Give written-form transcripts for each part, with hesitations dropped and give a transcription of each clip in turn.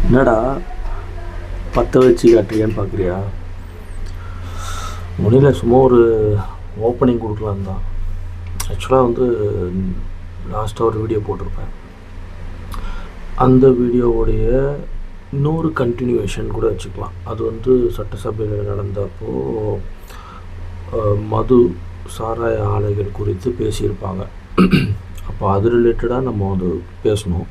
என்னடா பற்ற வச்சு காட்டுறியான்னு பார்க்குறியா? முடியல, சும்மா ஒரு ஓப்பனிங் கொடுக்கலாம் தான். ஆக்சுவலாக வந்து லாஸ்ட்டாக ஒரு வீடியோ போட்டிருப்பேன். அந்த வீடியோவுடைய இன்னொரு கண்டினியூவேஷன் கூட வச்சுக்கலாம். அது வந்து சட்டசபையில் நடந்தப்போ மது சாராய ஆலைகள் குறித்து பேசியிருப்பாங்க. அப்போ அது ரிலேட்டடாக நம்ம வந்து பேசணும்.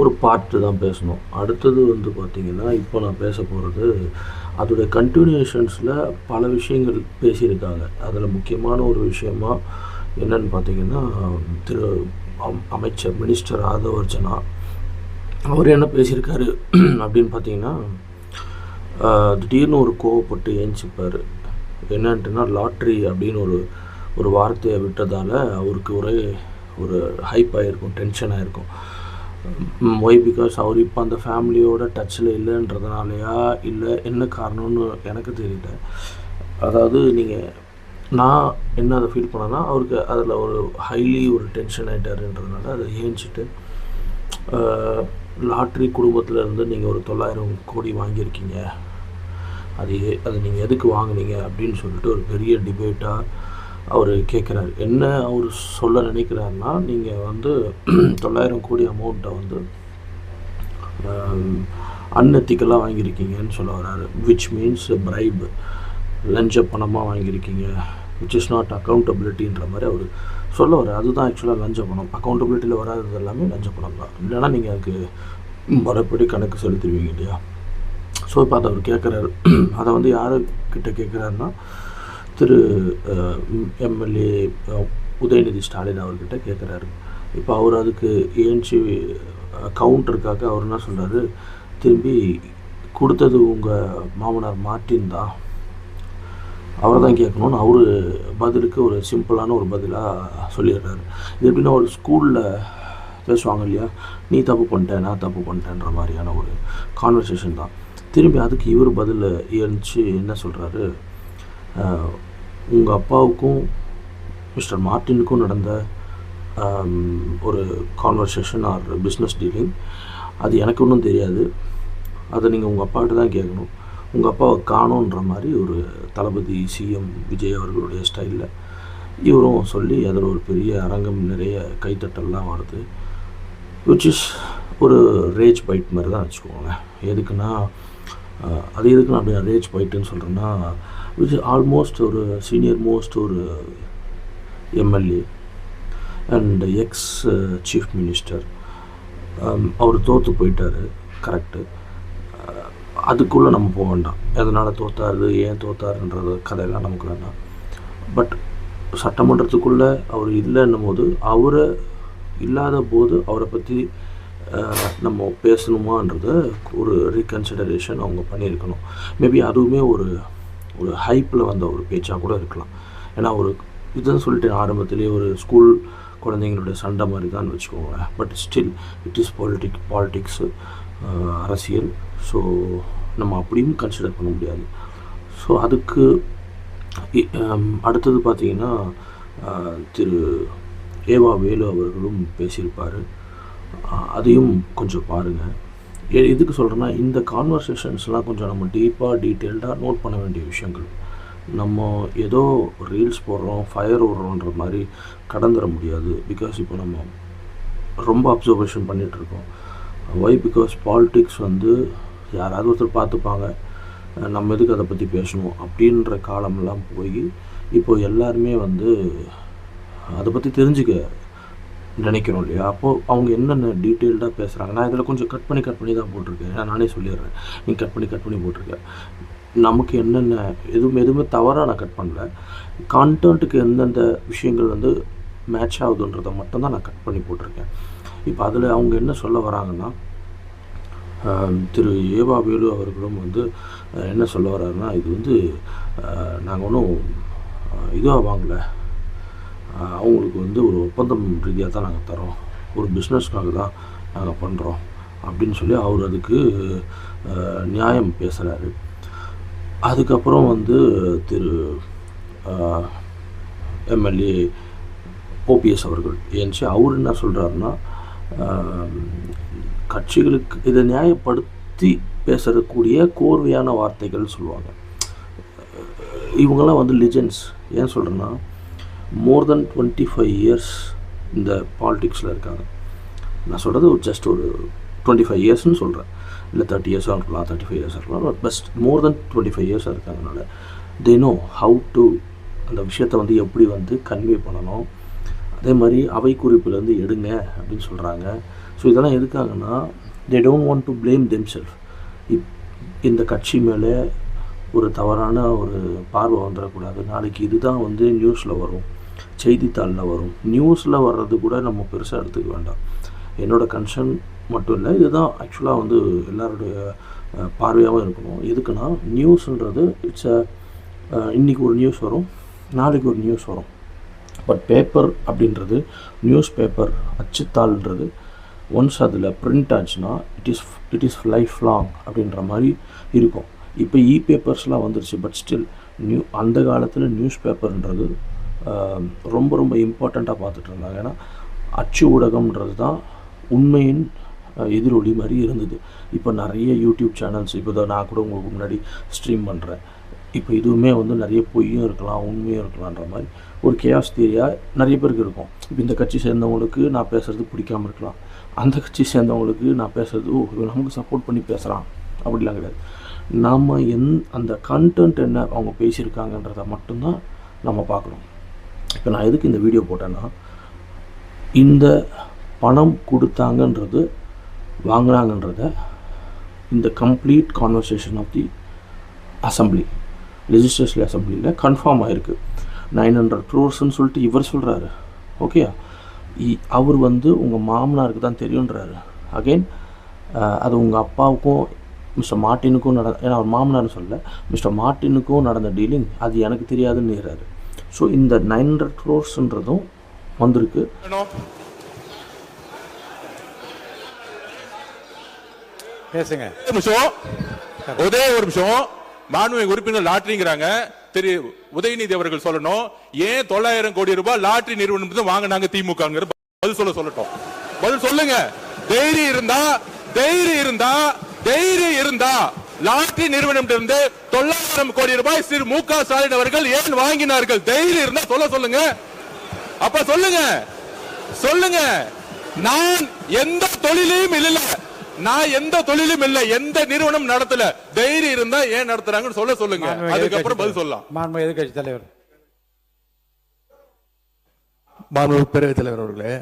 ஒரு பார்ட்டு தான் பேசணும். அடுத்தது வந்து பார்த்திங்கன்னா, இப்போ நான் பேச போகிறது அதோடைய கண்டினியூஷன்ஸில் பல விஷயங்கள் பேசியிருக்காங்க. அதில் முக்கியமான ஒரு விஷயமா என்னென்னு பார்த்திங்கன்னா, திரு அமைச்சர் மினிஸ்டர் ஆதவ் அர்ஜுனா அவர் என்ன பேசியிருக்காரு அப்படின்னு பார்த்திங்கன்னா, திடீர்னு ஒரு கோவப்பட்டு ஏஞ்சிப்பார். என்னன்ட்டுனா, லாட்ரி அப்படின்னு ஒரு வார்த்தையை விட்டதால் அவருக்கு ஒரு ஹைப் ஆகிருக்கும், டென்ஷன் ஆகிருக்கும். ஒய் பிகாஸ் அவர் இப்போ அந்த ஃபேமிலியோட டச்சில் இல்லைன்றதுனாலையா, இல்லை என்ன காரணம்னு எனக்கு தெரியல. அதாவது நான் என்ன அதை ஃபீல் பண்ணேன்னா, அவருக்கு அதில் ஒரு டென்ஷன் ஆகிட்டாருன்றதுனால அதை ஏஞ்சிட்டு, லாட்ரி குடும்பத்தில் இருந்து நீங்கள் ஒரு 900 கோடி வாங்கியிருக்கீங்க, அது நீங்கள் எதுக்கு வாங்கினீங்க அப்படின்னு சொல்லிட்டு ஒரு பெரிய டிபேட்டாக அவர் கேட்குறாரு. என்ன அவர் சொல்ல நினைக்கிறாருன்னா, நீங்கள் வந்து 900 கோடி அமௌண்ட்டை வந்து அன்எத்திக்கலாக வாங்கியிருக்கீங்கன்னு சொல்ல வர்றாரு. விச் மீன்ஸ் பிரைப், லஞ்ச பணமாக வாங்கியிருக்கீங்க, விச் இஸ் நாட் அக்கௌண்டபிலிட்டின்ற மாதிரி அவர் சொல்ல வர்றாரு. அதுதான் ஆக்சுவலாக லஞ்ச பணம். அக்கௌண்டபிலிட்டியில் வராதது எல்லாமே லஞ்ச பணம் தான். இல்லைனா நீங்கள் அதுக்கு முறைப்படி கணக்கு செலுத்துவீங்க இல்லையா? ஸோ இப்போ அதை அவர் கேட்குறாரு. அதை வந்து யாருக்கிட்ட கேட்குறாருன்னா, திரு எம்எல்ஏ உதயநிதி ஸ்டாலின் அவர்கிட்ட கேட்குறாரு. இப்போ அவர் அதுக்கு ஏஞ்சி கவுண்டருக்காக அவர் என்ன சொல்கிறாரு, திரும்பி கொடுத்தது உங்கள் மாமனார் மார்ட்டின் தான், அவரை தான் கேட்கணும்னு அவர் பதிலுக்கு ஒரு சிம்பிளான ஒரு பதிலாக சொல்லிடுறாரு. இது எப்படின்னா, ஒரு ஸ்கூலில் பேசுவாங்க இல்லையா, நீ தப்பு பண்ணிட்டேன் நான் தப்பு பண்ணிட்டேன்ற மாதிரியான ஒரு கான்வர்சேஷன் தான். திரும்பி அதுக்கு இவர் பதில் ஏறிச்சு என்ன சொல்கிறாரு, உங்கள் அப்பாவுக்கும் மிஸ்டர் மார்ட்டினுக்கும் நடந்த ஒரு கான்வர்சேஷன் ஆர் பிஸ்னஸ் டீலிங், அது எனக்கு ஒன்றும் தெரியாது, அதை நீங்கள் உங்கள் அப்பாக்கிட்ட தான் கேட்கணும், உங்கள் அப்பாவை காணோன்ற மாதிரி ஒரு தளபதி சிஎம் விஜய் அவர்களுடைய ஸ்டைலில் இவரும் சொல்லி அதில் ஒரு பெரிய அரங்கம் நிறைய கைத்தட்டல்லாம் வருது. விச் இஸ் ஒரு ரேஜ் பைட் மாதிரி தான் வச்சுக்கோங்க. எதுக்குன்னா, அது எதுக்குன்னா அப்படி ரேஜ் பைட்டுன்னு சொல்கிறேன்னா, விச் ஆல்மோஸ்ட் ஒரு சீனியர் மோஸ்ட் ஒரு MLA and ex chief minister, அவர் தோற்று போயிட்டார், கரெக்டு. அதுக்குள்ளே நம்ம போக வேண்டாம், எதனால் தோற்றாரு ஏன் தோற்றாருன்றது கதையெல்லாம் நமக்கு வேண்டாம். பட் சட்டமன்றத்துக்குள்ளே அவர் இல்லைன்னும் போது, அவரை இல்லாத போது அவரை பற்றி நம்ம பேசணுமான்றத ஒரு ரீகன்சிடரேஷன் அவங்க பண்ணியிருக்கணும். மேபி அதுவுமே ஒரு ஹைப்பில் வந்த ஒரு பேச்சாக கூட இருக்கலாம். ஏன்னா ஒரு இதுன்னு சொல்லிட்டு ஆரம்பத்திலேயே ஒரு ஸ்கூல் குழந்தைங்களுடைய சண்டை மாதிரி தான் வச்சுக்கோங்க. But still it is politics, அரசியல். ஸோ நம்ம அப்படியும் கன்சிடர் பண்ண முடியாது. ஸோ அதுக்கு அடுத்தது பார்த்திங்கன்னா, திரு ஏவா வேலு அவர்களும் பேசியிருப்பார். அதையும் கொஞ்சம் பாருங்கள். எதுக்கு சொல்கிறேன்னா, இந்த கான்வர்சேஷன்ஸ்லாம் கொஞ்சம் நம்ம டீட்டெயில்டாக நோட் பண்ண வேண்டிய விஷயங்கள். நம்ம ஏதோ ரீல்ஸ் போடுறோம், ஃபயர் விடுறோன்ற மாதிரி கடந்துட முடியாது. பிகாஸ் இப்போ நம்ம ரொம்ப அப்சர்வேஷன் பண்ணிகிட்ருக்கோம். ஒய் பிகாஸ் பாலிட்டிக்ஸ் வந்து யாராவது ஒருத்தர் பார்த்துப்பாங்க, நம்ம எதுக்கு அதை பற்றி பேசணும் அப்படின்ற காலமெல்லாம் போய் இப்போது எல்லாருமே வந்து அதை பற்றி தெரிஞ்சுக்க நினைக்கிறோம் இல்லையா? அப்போது அவங்க என்னென்ன டீட்டெயில்டாக பேசுகிறாங்க. நான் இதில் கொஞ்சம் கட் பண்ணி தான் போட்டிருக்கேன். நானே சொல்லிடுறேன், நீ கட் பண்ணி போட்டிருக்கேன். நமக்கு என்னென்ன எதுவுமே தவறாக நான் கட் பண்ணல. கான்டென்ட்டுக்கு எந்தெந்த விஷயங்கள் வந்து மேட்ச் ஆகுதுன்றதை மட்டும்தான் நான் கட் பண்ணி போட்டிருக்கேன். இப்போ அதில் அவங்க என்ன சொல்ல வராங்கன்னா, திரு ஏவா வேலு அவர்களும் வந்து என்ன சொல்ல வர்றாருன்னா, இது வந்து நாங்கள் ஒன்றும் இதுவாக வாங்கலை, அவங்களுக்கு வந்து ஒரு ஒப்பந்தம் ரீதியாக தான் நாங்கள் தரோம், ஒரு பிஸ்னஸ்க்காக தான் நாங்கள் பண்ணுறோம் அப்படின்னு சொல்லி அவர் அதுக்கு நியாயம் பேசுகிறாரு. அதுக்கப்புறம் வந்து திரு எம்எல்ஏ ஓபிஎஸ் அவர்கள் அவர் என்ன சொல்கிறாருன்னா, கட்சிகளுக்கு இதை நியாயப்படுத்த சுற்றி பேசக்கூடிய கோர்வையான வார்த்தைகள் சொல்லுவாங்க. இவங்கெல்லாம் வந்து லிஜெண்ட்ஸ். ஏன் சொல்கிறேன்னா, மோர் தென் 25 இயர்ஸ் இந்த பாலிடிக்ஸில் இருக்காங்க. நான் சொல்கிறது ஜஸ்ட் ஒரு 25 இயர்ஸ்னு சொல்கிறேன், இல்லை 30 இயர்ஸாக இருக்கலாம், 35 இயர்ஸாக இருக்கலாம், பட் பெஸ்ட் மோர் தென் 25 இயர்ஸாக இருக்காங்கனால தே நோ ஹவு டு அந்த விஷயத்தை வந்து எப்படி வந்து கன்வே பண்ணணும். அதே மாதிரி அவை குறிப்பிலேருந்து எடுங்க அப்படின்னு சொல்கிறாங்க. ஸோ இதெல்லாம் எதுக்காங்கன்னா, they don't want to blame themself. இந்த கட்சி மேலே ஒரு தவறான ஒரு பார்வை வந்துடக்கூடாது. நாளைக்கு இதுதான் வந்து நியூஸில் வரும், செய்தித்தாளில் வரும். நியூஸில் வர்றது கூட நம்ம பெருசாக எடுத்துக்க வேண்டாம். என்னோடய கன்சர்ன் மட்டும் இல்லை, இதுதான் ஆக்சுவலாக வந்து எல்லாருடைய பார்வையாகவும் இருக்கணும். எதுக்குன்னா, நியூஸுன்றது இட்ஸ் இன்றைக்கி ஒரு நியூஸ் வரும், நாளைக்கு ஒரு நியூஸ் வரும். பட் பேப்பர் அப்படின்றது, நியூஸ் பேப்பர் அச்சுத்தாள்ன்றது ஒன்ஸ் அதில் பிரிண்ட் ஆச்சுன்னா இட் இஸ் லைஃப் லாங் அப்படின்ற மாதிரி இருக்கும். இப்போ பேப்பர்ஸ்லாம் வந்துருச்சு, பட் ஸ்டில் அந்த காலத்தில் நியூஸ் பேப்பர்ன்றது ரொம்ப ரொம்ப இம்பார்ட்டண்ட்டாக பார்த்துட்டு இருந்தாங்க. ஏன்னா அச்சு ஊடகம்ன்றது தான் உண்மையின் எதிரொலி மாதிரி இருந்தது. இப்போ நிறைய யூடியூப் சேனல்ஸ், இப்போ தான் நான் கூட உங்களுக்கு முன்னாடி ஸ்ட்ரீம் பண்ணுறேன். இப்போ இதுவுமே வந்து நிறைய பொய்யும் இருக்கலாம், உண்மையும் இருக்கலான்ற மாதிரி ஒரு கேஸ் தியரியாக நிறைய பேருக்கு இருக்கும். இப்போ இந்த கட்சி சேர்ந்தவங்களுக்கு நான் பேசுகிறது பிடிக்காமல் இருக்கலாம், அந்த கட்சி சேர்ந்தவங்களுக்கு நான் பேசுகிறது இவன் நமக்கு சப்போர்ட் பண்ணி பேசுகிறான் அப்படிலாம் கிடையாது. நாம் அந்த கண்டென்ட் என்ன அவங்க பேசியிருக்காங்கன்றதை மட்டும்தான் நம்ம பார்க்கணும். இப்போ நான் எதுக்கு இந்த வீடியோ போட்டேன்னா, இந்த பணம் கொடுத்தாங்கன்றது வாங்கினாங்கன்றத இந்த complete conversation of the assembly, legislative அசம்பிளியில் கன்ஃபார்ம் ஆகிருக்கு. 900 crores சொல்லிட்டு இவர் சொல்கிறாரு. ஓகே, அவர் வந்து உங்கள் மாமனாருக்கு தான் தெரியுன்றாரு. அகெயின் அது உங்கள் அப்பாவுக்கும் மிஸ்டர் மார்ட்டினுக்கும் ஏன்னா அவர் மாமனார்னு சொல்ல, மிஸ்டர் மார்ட்டினுக்கும் நடந்த டீலிங் அது எனக்கு தெரியாதுன்னுறாரு. ஸோ இந்த 900 crores வந்திருக்கு. பேசுங்க. ஒரே ஒரு நிமிஷம். மாண்புமிகு உறுப்பினர் லாட்டரிங்கிறாங்க. திரு உதயநிதி அவர்கள் சொல்லணும், ஏன் 900 கோடி ரூபாய் லாட்டரி நிறுவனம் வாங்கினாங்க திமுக? பதில் சொல்லட்டும். பதில் சொல்லுங்க. தைரியம் இருந்தா லாட்டரி நிறுவனம் இருந்து 900 கோடி ரூபாய் திரு மு.க. ஸ்டாலின் அவர்கள் ஏன் வாங்கினார்கள்? தைரியம் இருந்தா சொல்லுங்க. அப்ப சொல்லுங்க. நான் எந்த தொழிலையும் இல்லை, எந்த நிறுவனம் நடத்தல. தைரியம் இருந்தா ஏன் நடத்துறாங்கன்னு சொல்லுங்க. அதுக்கப்புறம் பதில் சொல்லலாம். மாண்புமிகு எதிர்க்கட்சி தலைவர். மாண்புமிகு பேரவைத் தலைவர் அவர்களே,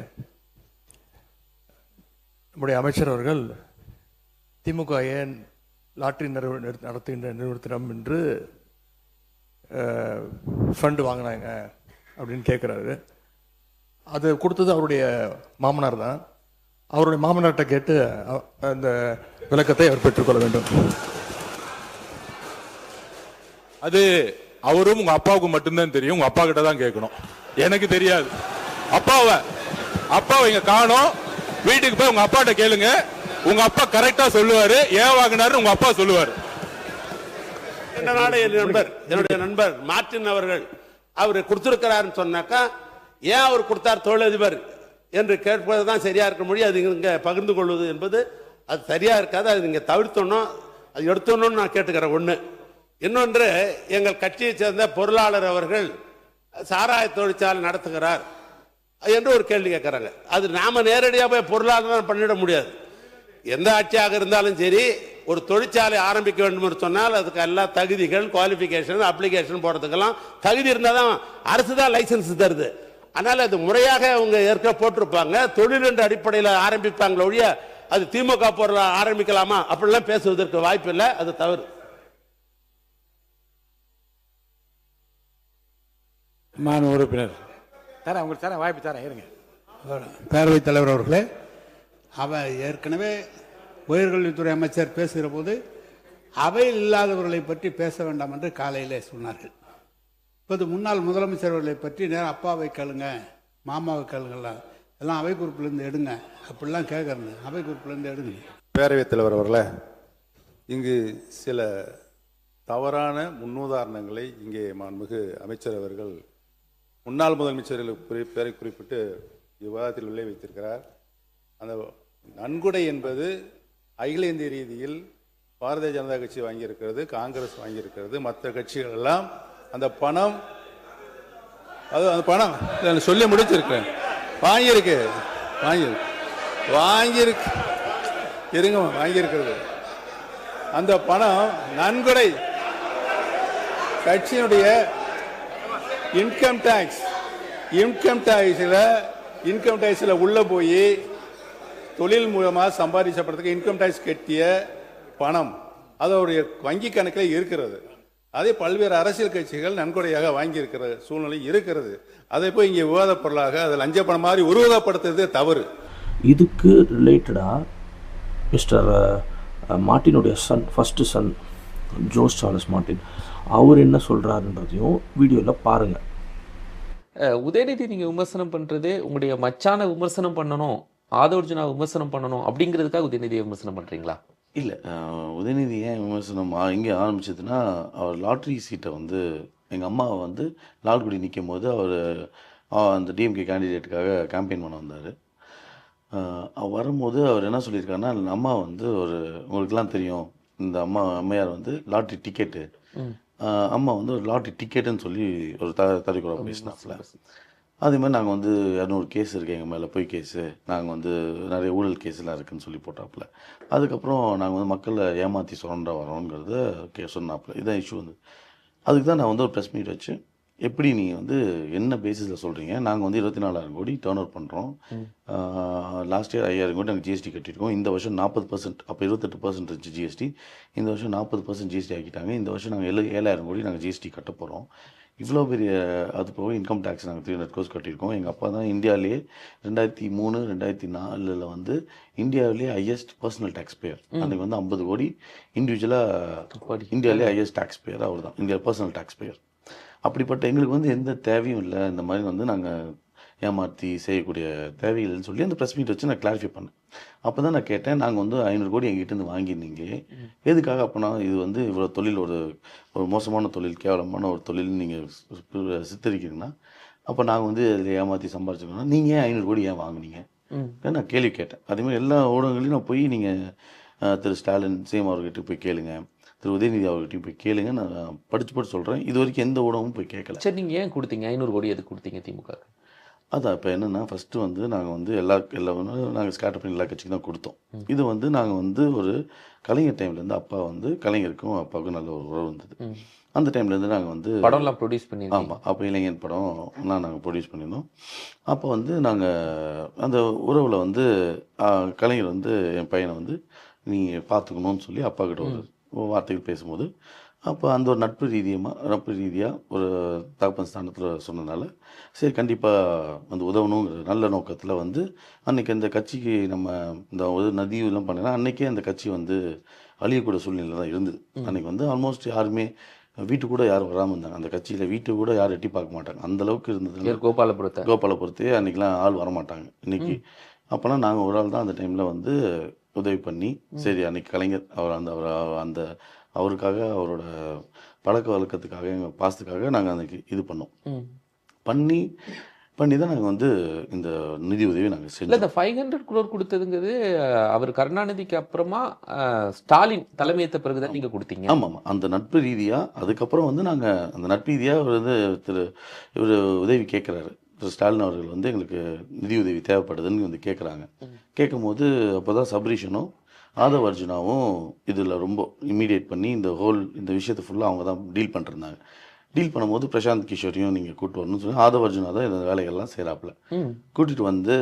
நம்முடைய அமைச்சர் அவர்கள் திமுக ஏன் லாட்டரி நடத்துகின்ற நிறுவனத்திடம் என்று ஃபண்டு வாங்கினாங்க அப்படின்னு கேட்குறாரு. அது கொடுத்தது அவருடைய மாமனார் தான். அவருடைய மாமனார்கிட்ட கேட்டு அந்த விளக்கத்தை அவர் பெற்றுக்கொள்ள வேண்டும். அது அவரும் உங்க அப்பாவுக்கு மட்டும்தான் தெரியும். உங்க அப்பா கிட்ட தான் கேட்கணும், எனக்கு தெரியாது. அப்பாவை இங்க காணோம். வீட்டுக்கு போய் உங்க அப்பாட்ட கேளுங்க. உங்க அப்பா கரெக்டா சொல்லுவாரு. ஏன் வாங்கினாரு உங்க அப்பா சொல்லுவாரு. என்னுடைய நண்பர் மார்ட்டின் அவர்கள் அவர் கொடுத்திருக்கிறாருன்னு சொன்னாக்கா, ஏன் அவர் கொடுத்தார் தொழிலதிபர் என்று கேட்பதுதான் சரியா இருக்க முடியும். அது இங்க பகிர்ந்து கொள்வது என்பது அது சரியா இருக்காது. அது நீங்க தவிர்த்தணும், அது எடுத்தோன்னு நான் கேட்டுக்கிறேன். ஒண்ணு. இன்னொன்று, எங்கள் கட்சியை சேர்ந்த பொருளாளர் அவர்கள் சாராய தொழிற்சாலை நடத்துகிறார் என்று ஒரு கேள்வி கேட்கிறாங்க. அது நாம நேரடியாக போய் பொருளாளர் பண்ணிட முடியாது. எந்த ஆட்சியாக இருந்தாலும் சரி, ஒரு தொழிற்சாலை ஆரம்பிக்க வேண்டும் என்று சொன்னால் அதுக்கு எல்லா தகுதிகள், குவாலிஃபிகேஷன், அப்ளிகேஷன் போடுறதுக்கெல்லாம் தகுதி இருந்தால் தான் அரசு தான் லைசன்ஸ் தருது. அதனால அது முறையாக அவங்க ஏற்க போட்டிருப்பாங்க. தொழில் என்ற அடிப்படையில் ஆரம்பிப்பாங்களே ஒழிய அது திமுக பொருள் ஆரம்பிக்கலாமா அப்படிலாம் பேசுவதற்கு வாய்ப்பு இல்லை. அது தவறு. மாண்புமிகு உறுப்பினர் தரேன், உங்களுக்கு தரேன், வாய்ப்பு தரேன், இருங்க. பேரவைத் தலைவர் அவர்களே, அவர் ஏற்கனவே உயர்கல்வித்துறை அமைச்சர் பேசுகிற போது அவையில் இல்லாதவர்களை பற்றி பேச வேண்டாம் என்று காலையிலே சொன்னார்கள். இப்போது முன்னாள் முதலமைச்சர்களை பற்றி நேரம் அப்பாவை கேளுங்க, மாமாவை கேளுங்கலாம், எல்லாம் அவை குறிப்பிலேருந்து எடுங்க அப்படிலாம் கேட்கறது. அவை குறிப்பிலேருந்து எடுங்க. பேரவைத் தலைவர் அவர்களே, இங்கு சில தவறான முன்னுதாரணங்களை இங்கே மாண்புமிகு அமைச்சர் அவர்கள் முன்னாள் முதலமைச்சர்கள் பேரை குறிப்பிட்டு விவாதத்தில் உள்ளே வைத்திருக்கிறார். அந்த நன்கொடை என்பது அகில இந்திய ரீதியில் பாரதிய ஜனதா கட்சி வாங்கியிருக்கிறது, காங்கிரஸ் வாங்கியிருக்கிறது, மற்ற கட்சிகள் எல்லாம் அந்த பணம், அது அந்த பணம் நான் சொல்லி முடிச்சிருக்கேன், வாங்கியிருக்கு இருங்க, வாங்கியிருக்கிறது. அந்த பணம் நன்கொடை கட்சியினுடைய இன்கம் டேக்ஸில் உள்ள போய் தொழில் மூலமாக சம்பாதிச்சப்படுறதுக்கு இன்கம் டேக்ஸ் கட்டிய பணம் அதோடைய வங்கி கணக்கில் இருக்கிறது. அதே பல்வேறு அரசியல் கட்சிகள் நன்கொடையாக வாங்கியிருக்கிற சூழ்நிலை இருக்கிறது. அதை போய் இங்கே விவாத பொருளாக அதை லஞ்ச பணம் மாதிரி உருவகப்படுத்துறது தவறு. இதுக்கு ரிலேட்டடாக மிஸ்டர் மார்ட்டினுடைய first son Jose Charles Martin அவர் என்ன சொல்கிறாருன்றதையும் வீடியோவில் பாருங்கள். உதயநிதி நீங்கள் விமர்சனம் பண்ணுறது உங்களுடைய மச்சான விமர்சனம் பண்ணணும், ஆதவர்ஜுனா விமர்சனம் பண்ணணும் அப்படிங்கிறதுக்காக உதயநிதியை விமர்சனம் பண்ணுறீங்களா? இல்லை, உதயநிதி ஏன் விமர்சனம் இங்கே ஆரம்பிச்சதுன்னா, அவர் லாட்ரி சீட்டை வந்து எங்கள் அம்மாவை வந்து லால்குடி நிற்கும் போது அவர் அந்த டிஎம்கே கேண்டிடேட்டுக்காக கேம்பெயின் பண்ண வந்தார். அவர் வரும்போது அவர் என்ன சொல்லியிருக்காருன்னா, அம்மா வந்து உங்களுக்கெல்லாம் தெரியும், இந்த அம்மையார் வந்து லாட்ரி டிக்கெட்டு, அம்மா வந்து ஒரு லாட்ரி டிக்கெட்டுன்னு சொல்லி ஒரு தறிக்குறை பேசினாப்புல. அதே மாதிரி நாங்கள் வந்து 200 கேஸ் இருக்குது எங்கள் மேலே, பொய் கேஸு, நாங்கள் வந்து நிறைய ஊழல் கேஸ்லாம் இருக்குதுன்னு சொல்லி போட்டாப்புல. அதுக்கப்புறம் நாங்கள் வந்து மக்களை ஏமாற்றி சுரண்ட வரோங்கிறத சொன்னாப்புல. இதான் இஷ்யூ வந்து. அதுக்கு தான் நான் வந்து ஒரு ப்ரெஸ் மீட் வச்சு, எப்படி நீங்கள் வந்து என்ன பேசிஸில் சொல்கிறீங்க, நாங்கள் வந்து 24,000 கோடி டேர்ன் ஓவர் பண்ணுறோம், லாஸ்ட் இயர் 5,000 கோடி நாங்கள் ஜிஎஸ்டி கட்டியிருக்கோம், இந்த வருஷம் 40%, அப்போ 28% இருந்துச்சு ஜிஎஸ்டி, இந்த வருஷம் 40% ஜிஎஸ்டி ஆக்கிட்டாங்க, இந்த வருஷம் நாங்கள் 7,000 கோடி நாங்கள் ஜிஎஸ்டி கட்ட போகிறோம், இவ்வளோ பெரிய, அது போக இன்கம் டேக்ஸ் நாங்கள் 300 crores கட்டியிருக்கோம். எங்கள் அப்பா தான் இந்தியாவிலேயே 2003, 2004 வந்து இந்தியாவிலேயே ஹையஸ்ட் பர்சனல் டேக்ஸ் பேயர். அன்றைக்கி வந்து 50 கோடி இண்டிவிஜுவலாக இந்தியாவிலேயே ஹையஸ்ட் டேக்ஸ் பேயர் அவர் தான், இந்தியா பர்சனல் டேக்ஸ் பேயர். அப்படிப்பட்ட எங்களுக்கு வந்து எந்த தேவையும் இல்லை, இந்த மாதிரி வந்து நாங்கள் ஏமாற்றி செய்யக்கூடிய தேவைகள்னு சொல்லி அந்த ப்ரெஸ் மீட் வச்சு நான் கிளாரிஃபை பண்ணேன். அப்போ தான் நான் கேட்டேன், நாங்கள் வந்து 500 கோடி எங்கிட்டேருந்து வாங்கியிருந்தீங்க, எதுக்காக? அப்போனா இது வந்து இவ்வளோ தொழில் ஒரு மோசமான தொழில், கேவலமான ஒரு தொழில் நீங்கள் சித்தரிக்கிறீங்கன்னா, அப்போ நாங்கள் வந்து அதில் ஏமாற்றி சம்பாரிச்சிருக்கோம்னா நீங்கள் ஏன் 500 கோடி ஏன் வாங்கினீங்க நான் கேள்வி கேட்டேன். அதேமாதிரி எல்லா ஊடகங்களையும் நான் போய் நீங்கள் திரு ஸ்டாலின் சிஎம் அவர்கிட்ட போய் கேளுங்க, திரு உதயநிதி அவர்கிட்டையும் போய் கேளுங்க, நான் படித்து சொல்கிறேன். இது வரைக்கும் எந்த ஊடகமும் போய் கேட்கல. சரி, நீங்கள் ஏன் கொடுத்தீங்க 500 கோடி? எதுக்கு கொடுத்தீங்க திமுக? அதான் இப்போ என்னென்னா, ஃபஸ்ட்டு வந்து நாங்கள் வந்து எல்லா நாங்கள் ஸ்கேட்டர் பண்ணி எல்லா கட்சிக்கும் தான் கொடுத்தோம். இது வந்து நாங்கள் வந்து ஒரு கலைஞர் டைம்லேருந்து அப்பா வந்து கலைஞருக்கும் அப்பாவுக்கும் நல்ல ஒரு உறவு இருந்தது. அந்த டைம்லேருந்து நாங்கள் வந்து படம்லாம் ப்ரொடியூஸ் பண்ணி, ஆமாம், அப்போ இளைஞன் படம்லாம் நாங்கள் ப்ரொடியூஸ் பண்ணியிருந்தோம். அப்போ வந்து நாங்கள் அந்த உறவில் வந்து கலைஞர் வந்து என் பையனை வந்து நீ பார்த்துக்கணும்னு சொல்லி அப்பா கிட்ட ஒரு வார்த்தைகள் பேசும்போது, அப்போ அந்த ஒரு நட்பு ரீதியாக ஒரு தகப்பன் ஸ்தானத்தில் சொன்னதுனால சரி கண்டிப்பாக வந்து உதவணுங்கிற நல்ல நோக்கத்தில் வந்து அன்றைக்கி அந்த கட்சிக்கு நம்ம இந்த நதியெல்லாம் பண்ணினா அன்றைக்கே அந்த கட்சி வந்து அழியக்கூடிய சூழ்நிலை தான் இருந்தது. அன்றைக்கி வந்து ஆல்மோஸ்ட் யாருமே வீட்டுக்கு கூட யாரும் வராமல் இருந்தாங்க, அந்த கட்சியில் வீட்டுக்கு கூட யாரும் எட்டி பார்க்க மாட்டாங்க, அந்தளவுக்கு இருந்தது. கோபாலபுரத்தே அன்றைக்கெலாம் ஆள் வரமாட்டாங்க. இன்றைக்கி அப்போனா நாங்கள் ஒரு ஆள் தான் அந்த டைமில் வந்து உதவி பண்ணி, சரி அன்றைக்கி கலைஞர் அந்த அவருக்காக அவரோட பழக்க வழக்கத்துக்காக எங்கள் பாசத்துக்காக நாங்கள் அன்றைக்கி இது பண்ணி தான் நாங்கள் வந்து இந்த நிதி உதவி நாங்கள் செஞ்சோம். இந்த 500 crore கொடுத்ததுங்கிறது அவர் கருணாநிதிக்கு அப்புறமா ஸ்டாலின் தலைமையேற்ற பிறகு தான் நீங்கள் கொடுத்தீங்க? ஆமாம், அந்த நட்பு ரீதியாக அதுக்கப்புறம் வந்து நாங்கள் அந்த நட்பு ரீதியாக வந்து இவர் உதவி கேட்குறாரு. திரு ஸ்டாலின் அவர்கள் வந்து எங்களுக்கு நிதி உதவி தேவைப்படுதுன்னு வந்து கேட்குறாங்க. கேட்கும் போது அப்போ தான் சபரீஷனும் ஆதவர்ஜுனாவும் இதில் ரொம்ப இமீடியேட் பண்ணி இந்த விஷயத்தை ஃபுல்லாக அவங்க தான் டீல் பண்ணிருந்தாங்க. டீல் பண்ணும்போது பிரசாந்த் கிஷோரையும் நீங்கள் கூப்பிட்டு வரணும்னு சொல்லி ஆதவர்ஜுனா தான் இந்த வேலைகள்லாம் செய்கிறாப்புல. கூட்டிகிட்டு வந்து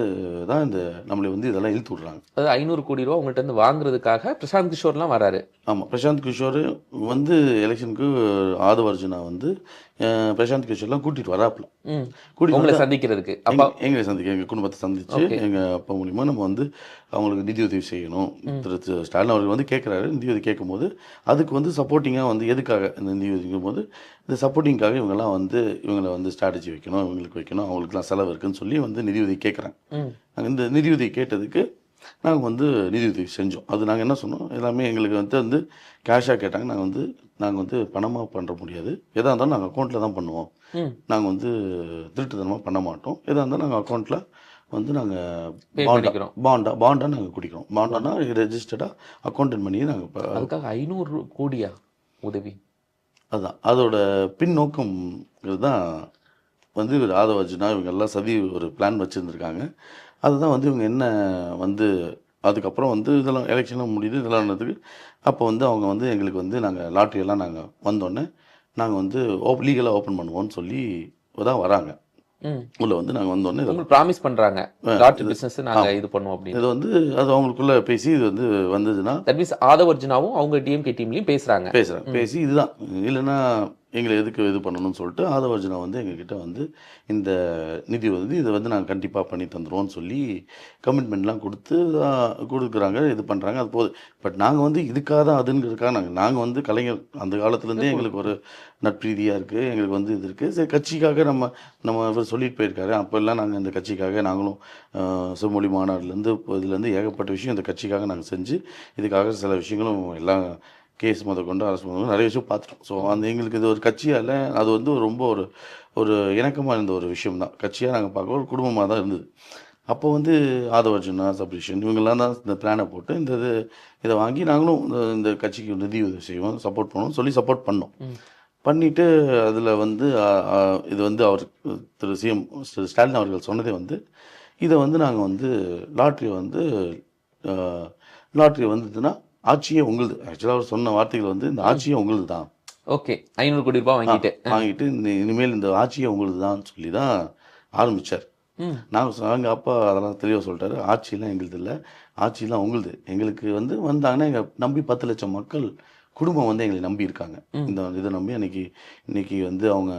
தான் இந்த நம்மளை வந்து இதெல்லாம் இழுத்து விட்றாங்க. அதாவது 500 கோடி ரூபா உங்கள்கிட்ட இருந்து வாங்குறதுக்காக பிரசாந்த் கிஷோர்லாம் வராரு. ஆமாம், பிரசாந்த் கிஷோர் வந்து எலெக்ஷனுக்கு ஆதவர்ஜுனா வந்து பிரசாந்த் கிஷோர்லாம் கூட்டிகிட்டு வராப்புல, கூட்டிகிட்டு சந்திக்கிறதுக்கு, எங்களை சந்திக்க எங்கள் குடும்பத்தை சந்திச்சு எங்கள் அப்பா மூலிமா நம்ம வந்து அவங்களுக்கு நிதி உதவி செய்யணும். திரு ஸ்டாலின் அவர்கள் வந்து கேட்குறாரு. நிதி உதவி கேட்கும்போது அதுக்கு வந்து சப்போர்ட்டிங்காக வந்து எதுக்காக இந்த நிதி உதவிக்கும் போது இந்த சப்போர்ட்டிங்காக இவங்கெல்லாம் வந்து இவங்களை வந்து ஸ்ட்ராட்டஜி வைக்கணும், இவங்களுக்கு வைக்கணும், அவங்களுக்குலாம் செலவு இருக்குன்னு சொல்லி வந்து நிதி உதவி கேட்குறாங்க. நாங்கள் இந்த நிதி உதவி கேட்டதுக்கு நாங்கள் வந்து நிதி உதவி செஞ்சோம். அது நாங்கள் என்ன சொன்னோம், எல்லாமே எங்களுக்கு வந்து கேஷாக கேட்டாங்க. நாங்கள் வந்து பணமாக பண்ணுற முடியாது, எதாக இருந்தாலும் நாங்கள் அக்கௌண்ட்டில் தான் பண்ணுவோம், நாங்கள் வந்து திருட்டுத்தனமாக பண்ண மாட்டோம், எதாக இருந்தாலும் நாங்கள் அக்கௌண்ட்டில் வந்து Pay நாங்கள் பண்ணிக்கிறோம். பாண்டாக நாங்கள் குடிக்கிறோம். பாண்டானா ரெஜிஸ்டர்டாக அக்கௌண்டன்ட் பண்ணி நாங்கள் அதுக்காக 500 கோடியா உதவி? அதுதான் அதோட பின்னோக்கம்ங்கிறது தான் வந்து இவர் ஆதவ அர்ஜுனா இவங்க எல்லாம் சதி ஒரு பிளான் வச்சுருந்துருக்காங்க. அதுதான் வந்து இவங்க என்ன வந்து அதுக்கப்புறம் வந்து இதெல்லாம் எலெக்ஷன்லாம் முடியுது இதெல்லாம் ஆனதுக்கு அப்போ வந்து அவங்க வந்து எங்களுக்கு வந்து நாங்கள் லாட்ரியெல்லாம் நாங்கள் வந்தோடனே நாங்கள் வந்து லீகலாக ஓப்பன் பண்ணுவோம்னு சொல்லி தான் வராங்க. உள்ள வந்து நாங்கள் வந்தோடனே உங்களுக்கு ப்ராமிஸ் பண்றாங்க லாட்டரி பிசினஸ் நாங்க இது பண்ணுவோம் அப்படின்னு. இது வந்து அது அவங்களுக்குள்ள பேசி இது வந்து வந்ததுன்னா தட் மீன்ஸ் ஆதவ அர்ஜுனாவும் அவங்க டிஎம்கே டீம்லயும் பேசுறாங்க. பேசி இதுதான் இல்லைன்னா எங்களை எதுக்கு இது பண்ணணும்னு சொல்லிட்டு ஆதவ அர்ஜுனா வந்து எங்ககிட்ட வந்து இந்த நிதி வந்து இதை வந்து நாங்கள் கண்டிப்பாக பண்ணி தந்துடுவோம்னு சொல்லி கமிட்மெண்ட்லாம் கொடுக்குறாங்க இது பண்ணுறாங்க. அது போகுது. பட் நாங்கள் வந்து இதுக்காக தான் அதுங்கிறதுக்காக நாங்கள் வந்து கலைஞர் அந்த காலத்துலேருந்தே எங்களுக்கு ஒரு நட்பீதியாக இருக்குது. எங்களுக்கு வந்து இது இருக்குது. சரி கட்சிக்காக நம்ம இவர் சொல்லிட்டு போயிருக்காரு. அப்போல்லாம் நாங்கள் இந்த கட்சிக்காக நாங்களும் செம்மொழி மாநாடுலேருந்து இதுலேருந்து ஏகப்பட்ட விஷயம் இந்த கட்சிக்காக நாங்கள் செஞ்சு இதுக்காக சில விஷயங்களும் எல்லாம் கேஸ் கொண்டு அரசு முதல் நிறைய விஷயம் பார்த்துட்டோம். ஸோ அந்த எங்களுக்கு இது ஒரு கட்சியால் அது வந்து ரொம்ப ஒரு இணக்கமாக இருந்த ஒரு விஷயம் தான். கட்சியாக நாங்கள் பார்க்க ஒரு குடும்பமாக தான் இருந்தது. அப்போ வந்து ஆதவ அர்ஜுனா சப்ரிஷன் இவங்கெல்லாம் தான் இந்த பிளானை போட்டு இதை வாங்கி நாங்களும் இந்த கட்சிக்கு நிதி உதவி செய்வோம் சப்போர்ட் பண்ணுவோம் சொல்லி சப்போர்ட் பண்ணோம். பண்ணிவிட்டு அதில் வந்து இது வந்து அவர் திரு ஸ்டாலின் அவர்கள் சொன்னதே வந்து இதை வந்து நாங்கள் வந்து லாட்ரி வந்ததுன்னா ஆட்சியே உங்களுது. ஆக்சுவலாக அவர் சொன்ன வார்த்தைகள் வந்து இந்த ஆட்சியே உங்களுது தான். ஓகே 500 கோடி ரூபாய் வாங்கிட்டு இனிமேல் இந்த ஆட்சியே உங்களுது தான் சொல்லி தான் ஆரம்பித்தார். நாங்கள் அப்பா அதெல்லாம் தெளிவாக சொல்லிட்டாரு. ஆட்சியெல்லாம் எங்களுது இல்லை, ஆட்சியெல்லாம் உங்களுது. எங்களுக்கு வந்து வந்தாங்கன்னா எங்கள் நம்பி 10 லட்சம் மக்கள் குடும்பம் வந்து எங்களை நம்பி இருக்காங்க. இதை நம்பி இன்னைக்கு வந்து அவங்க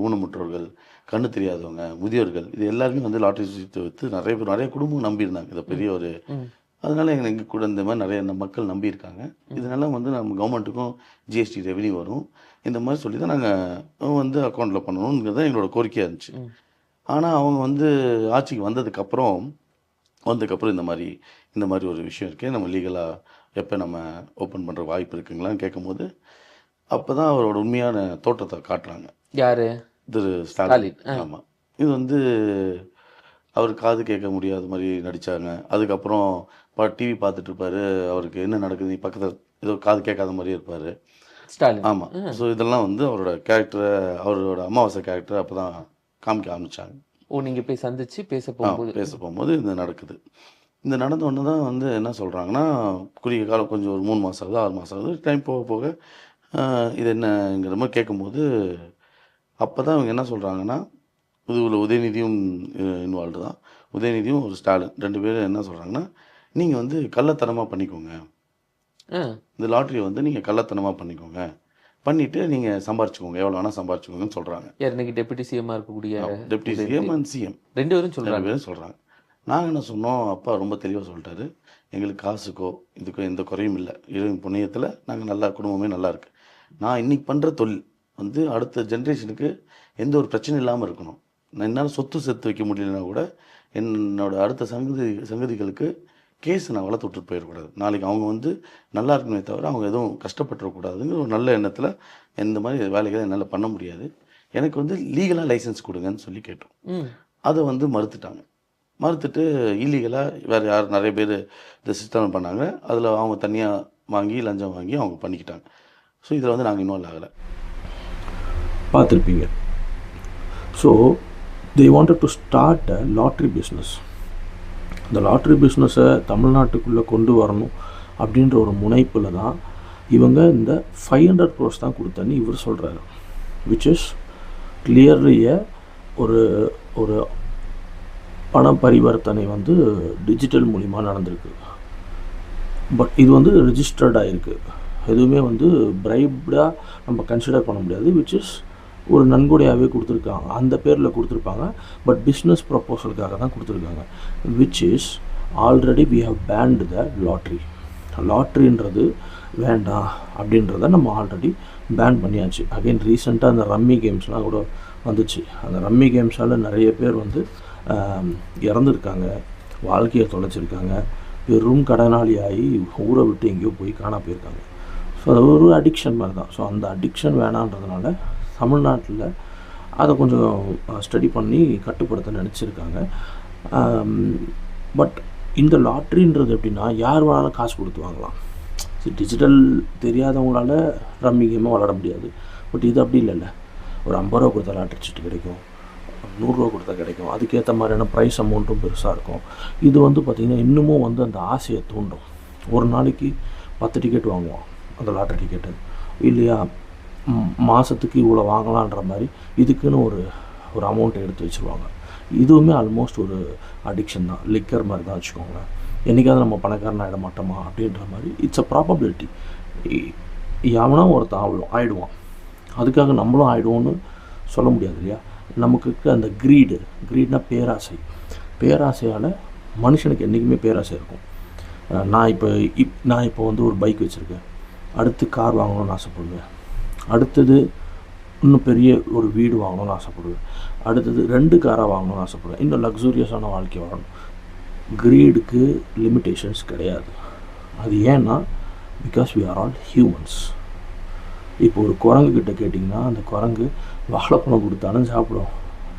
ஊனமுற்றோர்கள் கண்ணு தெரியாதவங்க முதியோர்கள் இது எல்லாருமே வந்து லாட்ரி சீட்டை விற்று நிறைய குடும்பம் நம்பியிருந்தாங்க. இதை பெரிய ஒரு அதனால எங்கள் கூட இந்த மாதிரி நிறைய மக்கள் நம்பியிருக்காங்க. இதனால வந்து நம்ம கவர்மெண்ட்டுக்கும் ஜிஎஸ்டி ரெவென்யூ வரும் இந்த மாதிரி சொல்லி தான் நாங்கள் வந்து அக்கௌண்ட்டில் பண்ணணுங்கிறது தான் எங்களோட கோரிக்கையாக இருந்துச்சு. ஆனால் அவங்க வந்து ஆட்சிக்கு வந்ததுக்கப்புறம் இந்த மாதிரி ஒரு விஷயம் இருக்குது, நம்ம லீகலாக எப்போ நம்ம ஓப்பன் பண்ணுற வாய்ப்பு இருக்குங்களான்னு கேட்கும்போது அப்போ தான் அவரோட உண்மையான தோற்றத்தை காட்டுறாங்க. யார்? திரு ஸ்டாலின். ஆமாம், இது வந்து அவர் காது கேட்க முடியாத மாதிரி நடித்தாங்க. அதுக்கப்புறம் டிவி பார்த்துட்டு இருப்பார், அவருக்கு என்ன நடக்குது பக்கத்தில் ஏதோ காது கேட்காத மாதிரியே இருப்பார் ஸ்டாலின். ஆமாம். ஸோ இதெல்லாம் வந்து அவரோட கேரக்டரை அவரோட அமாவாசை கேரக்டரை அப்போ தான் காமிக்க ஆரம்பித்தாங்க. நீங்கள் போய் சந்தித்து பேச போகும்போது இது நடக்குது. இந்த நடந்த ஒன்று தான் வந்து என்ன சொல்கிறாங்கன்னா குறுகிய காலம் கொஞ்சம் ஒரு 3 மாதம் ஆகுது 6 மாதம் ஆகுது டைம் போக இது என்னங்கிற மாதிரி கேட்கும்போது அப்போ தான் இவங்க என்ன சொல்கிறாங்கன்னா இதுல உதயநிதியும் இன்வால்வ்டு தான். உதயநிதியும் ஒரு ஸ்டாலின் 2 பேரும் என்ன சொல்கிறாங்கன்னா நீங்கள் வந்து கள்ளத்தனமாக பண்ணிக்கோங்க, இந்த லாட்ரியை வந்து நீங்கள் கள்ளத்தனமாக பண்ணிக்கோங்க, பண்ணிவிட்டு நீங்கள் சம்பாரிச்சுக்கோங்க, எவ்வளோ வேணால் சம்பாரிச்சுக்கோங்கன்னு சொல்கிறாங்க. இன்னைக்கு டெப்யூட்டி சிஎம்மாக இருக்கக்கூடிய டெப்யூட்டி சிஎம் அண்ட் சிஎம் 2 பேரும் சொல்கிறாங்க. நாங்கள் என்ன சொன்னோம், அப்பா ரொம்ப தெளிவாக சொல்லிட்டாரு, எங்களுக்கு காசுக்கோ இதுக்கோ எந்த குறையும் இல்லை, இறைவன் புண்ணியத்தில் நாங்கள் நல்லா குடும்பமே நல்லா இருக்குது. நான் இன்றைக்கி பண்ணுற தொழில் வந்து அடுத்த ஜென்ரேஷனுக்கு எந்த ஒரு பிரச்சனை இல்லாமல் இருக்கணும். நான் என்னால் சொத்து சேர்த்து வைக்க முடியலன்னா கூட என்னோட அடுத்த சங்கதிகளுக்கு கேஸ் நான் வளர்த்து விட்டுட்டு போயிடக்கூடாது. நாளைக்கு அவங்க வந்து நல்லா இருக்கணுமே தவிர அவங்க எதுவும் கஷ்டப்பட்டுறக்கூடாதுங்கிற ஒரு நல்ல எண்ணத்தில் இந்த மாதிரி வேலைகளை என்னால் பண்ண முடியாது, எனக்கு வந்து லீகலாக லைசன்ஸ் கொடுங்கன்னு சொல்லி கேட்டோம். அதை வந்து மறுத்துட்டு இல்லீகலாக வேறு யார் நிறைய பேர் இந்த சிஸ்டம் பண்ணாங்க, அதில் அவங்க தனியாக வாங்கி லஞ்சம் வாங்கி அவங்க பண்ணிக்கிட்டாங்க. ஸோ இதில் வந்து நாங்கள் இன்வால்வ் ஆகலை. பார்த்துருப்பீங்க. So they wanted to start a lottery business. இந்த லாட்ரி பிஸ்னஸை தமிழ்நாட்டுக்குள்ளே கொண்டு வரணும் அப்படின்ற ஒரு முனைப்பில் தான் இவங்க இந்த 500 crores தான் கொடுத்தேன்னு இவர் சொல்கிறாரு. விச் இஸ் கிளியர்லிய ஒரு பண பரிவர்த்தனை வந்து டிஜிட்டல் மூலிமா நடந்திருக்கு. பட் இது வந்து ரிஜிஸ்டர்டாக இருக்குது, எதுவுமே வந்து பிரைப்டாக நம்ம கன்சிடர் பண்ண முடியாது. விச் இஸ் ஒரு நன்கொடையாகவே கொடுத்துருக்காங்க, அந்த பேரில் கொடுத்துருப்பாங்க. பட் பிஸ்னஸ் ப்ரப்போசலுக்காக தான் கொடுத்துருக்காங்க. Which is already we have banned the லாட்ரின்றது வேண்டாம் அப்படின்றத நம்ம ஆல்ரெடி பேன் பண்ணியாச்சு. அகைன் ரீசெண்டாக அந்த ரம்மி கேம்ஸ்லாம் கூட வந்துச்சு. அந்த ரம்மி கேம்ஸால் நிறைய பேர் வந்து இறந்துருக்காங்க, வாழ்க்கையை தொலைச்சிருக்காங்க, பெரும் கடனாளி ஆகி ஊரை விட்டு எங்கேயோ போய் காணா போயிருக்காங்க. ஸோ அது ஒரு அடிக்ஷன் மாதிரி தான். ஸோ அந்த அடிக்ஷன் வேணான்றதுனால தமிழ்நாட்டில் அதை கொஞ்சம் ஸ்டடி பண்ணி கட்டுப்படுத்த நினச்சிருக்காங்க. பட் இந்த லாட்ரின்றது எப்படின்னா யார் வேணாலும் காசு கொடுத்து வாங்கலாம். டிஜிட்டல் தெரியாதவங்களால ரம்மி கேமை விளாட முடியாது. பட் இது அப்படி இல்லைல்ல, ஒரு 50 ரூபா கொடுத்தா லாட்ரி சீட்டு கிடைக்கும், 100 ரூபா கொடுத்தா கிடைக்கும். அதுக்கேற்ற மாதிரியான ப்ரைஸ் அமௌண்ட்டும் பெருசாக இருக்கும். இது வந்து பார்த்திங்கன்னா இன்னமும் வந்து அந்த ஆசையை தூண்டும். ஒரு நாளைக்கு 10 டிக்கெட் வாங்குவோம் அந்த லாட்ரி டிக்கெட்டு இல்லையா, மாதத்துக்கு இவ்வளோ வாங்கலான்ற மாதிரி இதுக்குன்னு ஒரு அமௌண்ட்டை எடுத்து வச்சுருவாங்க. இதுவுமே ஆல்மோஸ்ட் ஒரு அடிக்ஷன் தான், லிக்கர் மாதிரி தான் வச்சுக்கோங்க. என்றைக்காவது நம்ம பணக்காரன் ஆகிட மாட்டோமா அப்படின்ற மாதிரி இட்ஸ் அ ப்ராபபிலிட்டி. எவனா ஒருத்தன் ஆகிடுவான், அதுக்காக நம்மளும் ஆகிடுவோன்னு சொல்ல முடியாது இல்லையா. நமக்கு அந்த க்ரீட்னா பேராசையால் மனுஷனுக்கு என்றைக்குமே பேராசை இருக்கும். நான் இப்போ வந்து ஒரு பைக் வச்சுருக்கேன், அடுத்து கார் வாங்கணும்னு ஆசைப்படுவேன், அடுத்தது இன்னும் பெரிய ஒரு வீடு வாங்கணும்னு ஆசைப்படுவேன், அடுத்தது 2 காராக வாங்கணும்னு ஆசைப்படுவேன், இன்னும் லக்ஸூரியஸான வாழ்க்கை வாழணும். க்ரீடுக்கு லிமிட்டேஷன்ஸ் கிடையாது. அது ஏன்னா because we are all humans. இப்போ ஒரு குரங்கு கிட்ட கேட்டிங்கன்னா அந்த குரங்கு வாழைப்பழம் கொடுத்தாலும் சாப்பிடும்,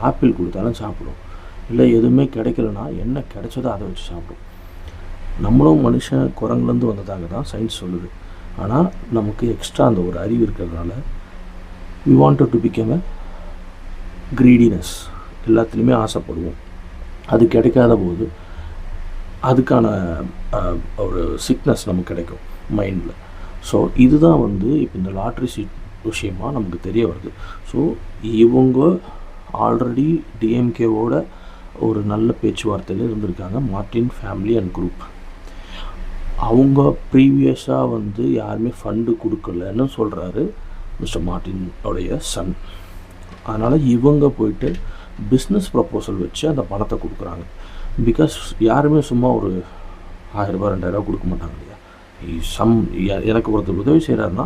ஆப்பிள் கொடுத்தாலும் சாப்பிடும், இல்லை எதுவுமே கிடைக்கலனா என்ன கிடைச்சதோ அதை வச்சு சாப்பிடும். நம்மளும் மனுஷன் குரங்குலேருந்து வந்ததாக தான் சயின்ஸ் சொல்லுது. ஆனால் நமக்கு எக்ஸ்ட்ரா அந்த ஒரு அறிவு இருக்கிறதுனால we wanted to become a greediness. எல்லாத்துலேயுமே ஆசைப்படுவோம். அது கிடைக்காத போது அதுக்கான ஒரு சிக்னஸ் நமக்கு கிடைக்கும் மைண்டில். ஸோ இதுதான் வந்து இப்போ இந்த லாட்ரி சீட் விஷயமாக நமக்கு தெரிய வருது. ஸோ இவங்க ஆல்ரெடி டிஎம்கேவோட ஒரு நல்ல பேச்சுவார்த்தையில் இருந்திருக்காங்க, மார்டின் ஃபேமிலி அண்ட் குரூப். அவங்க ப்ரீவியஸாக வந்து யாருமே ஃபண்டு கொடுக்கலன்னு சொல்கிறாரு மிஸ்டர் மார்டினோடைய சன். அதனால் இவங்க போயிட்டு பிஸ்னஸ் ப்ரப்போசல் வச்சு அந்த பணத்தை கொடுக்குறாங்க. பிகாஸ் யாருமே சும்மா ஒரு 1000 ரூபா 2000 ரூபா கொடுக்க மாட்டாங்க இல்லையா. எனக்கு ஒருத்தர் உதவி செய்கிறாருன்னா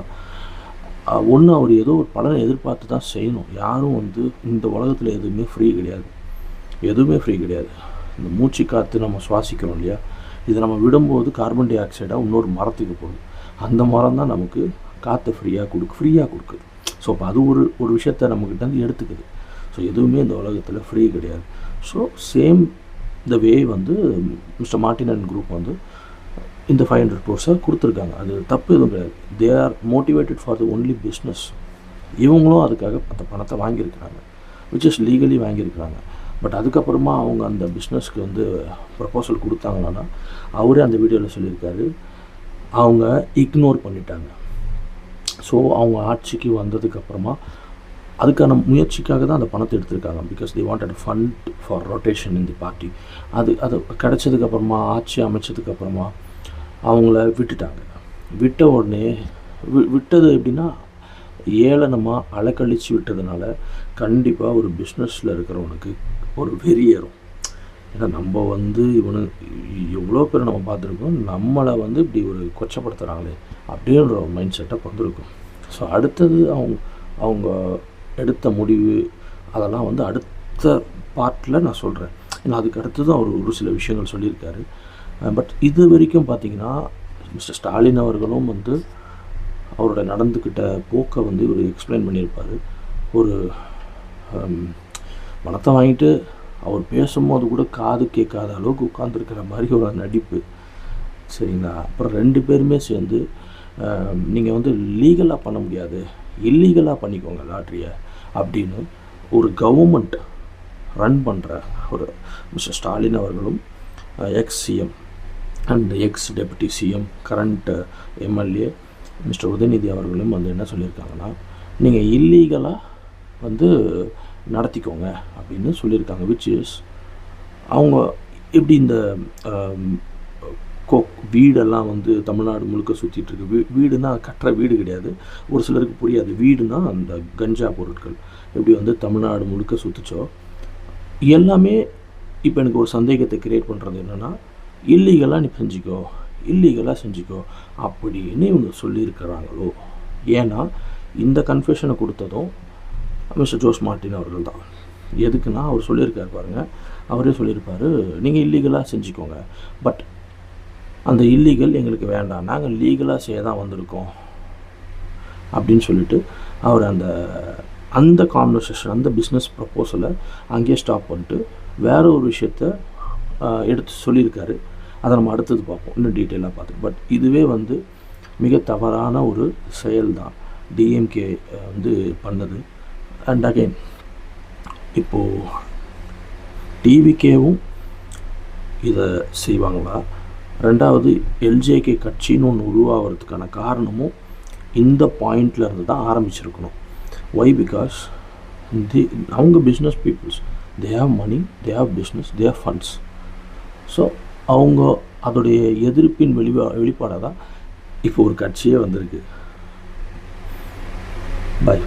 ஒன்று அவர் ஏதோ ஒரு பலனை எதிர்பார்த்து தான் செய்யணும். யாரும் வந்து இந்த உலகத்தில் எதுவுமே ஃப்ரீ கிடையாது. இந்த மூச்சு காற்று நம்ம சுவாசிக்கிறோம் இல்லையா, இதை நம்ம விடும்போது கார்பன் டை ஆக்சைடாக இன்னொரு மரத்துக்கு போகுது. அந்த மரம் தான் நமக்கு காற்றை ஃப்ரீயாக கொடுக்குது. ஸோ அப்போ அது ஒரு விஷயத்தை நம்மக்கிட்ட வந்து எடுத்துக்குது. ஸோ எதுவுமே இந்த உலகத்தில் ஃப்ரீ கிடையாது. ஸோ சேம் த வே வந்து மிஸ்டர் மார்டின் அண்ட் குரூப் வந்து இந்த 500 crores கொடுத்துருக்காங்க. அது தப்பு எதுவும் கிடையாது. They are motivated for the only business. இவங்களும் அதுக்காக அந்த பணத்தை வாங்கியிருக்கிறாங்க, விச் இஸ் லீகலி வாங்கியிருக்கிறாங்க. பட் அதுக்கப்புறமா அவங்க அந்த பிஸ்னஸ்க்கு வந்து ப்ரப்போசல் கொடுத்தாங்கன்னா அவரே அந்த வீடியோவில் சொல்லியிருக்காரு, அவங்க இக்னோர் பண்ணிட்டாங்க. ஸோ அவங்க ஆட்சிக்கு வந்ததுக்கப்புறமா அதுக்கான முயற்சிக்காக தான் அந்த பணத்தை எடுத்திருக்காங்க. Because the wanted fund for rotation in the party. அது கிடச்சதுக்கப்புறமா ஆட்சி அமைச்சதுக்கப்புறமா அவங்கள விட்டுட்டாங்க. விட்ட உடனே விட்டது எப்படின்னா ஏளனமாக அலக்கழித்து விட்டதுனால கண்டிப்பாக ஒரு பிஸ்னஸில் இருக்கிறவனுக்கு ஒரு வெறி ஏறும். ஏன்னா நம்ம வந்து எவ்வளோ பேர் நம்ம பார்த்துருக்கோம், நம்மளை வந்து இப்படி ஒரு கொச்சப்படுத்துகிறாங்களே அப்படின்ற ஒரு மைண்ட் செட்டப் வந்திருக்கும். ஸோ அடுத்தது அவங்க எடுத்த முடிவு அதெல்லாம் வந்து அடுத்த பார்ட்டில் நான் சொல்கிறேன். ஏன்னா அதுக்கு அடுத்தது அவர் ஒரு சில விஷயங்கள் சொல்லியிருக்காரு. பட் இது வரைக்கும் பார்த்திங்கன்னா மிஸ்டர் ஸ்டாலின் அவர்களும் வந்து அவரோட நடந்துக்கிட்ட போக்கை வந்து இவர் எக்ஸ்பிளைன் பண்ணியிருப்பார். ஒரு பணத்தை வாங்கிட்டு அவர் பேசும்போது கூட காது கேட்காத அளவுக்கு உட்காந்துருக்கிற மாதிரி ஒரு நடிப்பு, சரிங்களா. அப்புறம் 2 பேருமே சேர்ந்து நீங்கள் வந்து லீகலாக பண்ண முடியாது, இல்லீகலாக பண்ணிக்கோங்க லாட்ரியை அப்படின்னு ஒரு கவர்மெண்ட் ரன் பண்ணுற ஒரு மிஸ்டர் ஸ்டாலின் அவர்களும் X CM and X deputy CM current MLA mister Udhayanidhi அவர்களும் வந்து என்ன சொல்லியிருக்காங்கன்னா, நீங்கள் இல்லீகலாக வந்து நடத்திக்கோங்க அப்படின்னு சொல்லியிருக்காங்க. விச் இஸ் அவங்க எப்படி இந்த வீடெல்லாம் வந்து தமிழ்நாடு முழுக்க சுற்றிட்டுருக்கு. வீடுனா கட்டுற வீடு கிடையாது, ஒரு சிலருக்கு புரியாது. வீடுனா அந்த கஞ்சா பொருட்கள் எப்படி வந்து தமிழ்நாடு முழுக்க சுற்றுச்சோ எல்லாமே. இப்போ எனக்கு ஒரு சந்தேகத்தை கிரியேட் பண்ணுறது என்னென்னா, இல்லீகலாக நீ செஞ்சுக்கோ அப்படின்னு இவங்க சொல்லியிருக்கிறாங்களோ. ஏன்னா இந்த கன்ஃபெஷனை கொடுத்ததும் மிஸ்டர் ஜோஸ் மார்டின் அவர்கள் தான். எதுக்குன்னா அவர் சொல்லியிருக்காரு பாருங்கள், அவரே சொல்லியிருப்பார், நீங்கள் இல்லீகலாக செஞ்சுக்கோங்க, பட் அந்த இல்லீகல் எங்களுக்கு வேண்டாம், நாங்கள் லீகலாக செய்ய தான் வந்திருக்கோம் அப்படின்னு சொல்லிட்டு அவர் அந்த அந்த கான்வர்சேஷன், அந்த பிஸ்னஸ் ப்ரப்போசலை அங்கேயே ஸ்டாப் பண்ணிட்டு வேற ஒரு விஷயத்த எடுத்து சொல்லியிருக்காரு. அதை நம்ம அடுத்தது பார்ப்போம், இன்னும் டீட்டெயிலாக பார்த்துட்டு. பட் இதுவே வந்து மிக தவறான ஒரு செயல் தான் டிஎம்கே வந்து பண்ணது. அண்ட் அகெயின் இப்போது டிவிகேவும் இதை செய்வாங்களா? ரெண்டாவது எல்ஜேகே கட்சின்னு ஒன்று உருவாகிறதுக்கான காரணமும் இந்த பாயிண்டில் இருந்து தான் ஆரம்பிச்சிருக்கணும். ஒய்? பிகாஸ் அவங்க business peoples, they have money, they have business, they have funds. So அவங்க அதோடைய எதிர்ப்பின் வெளிப்பாடாக தான் இப்போ ஒரு கட்சியே வந்திருக்கு. பாய்.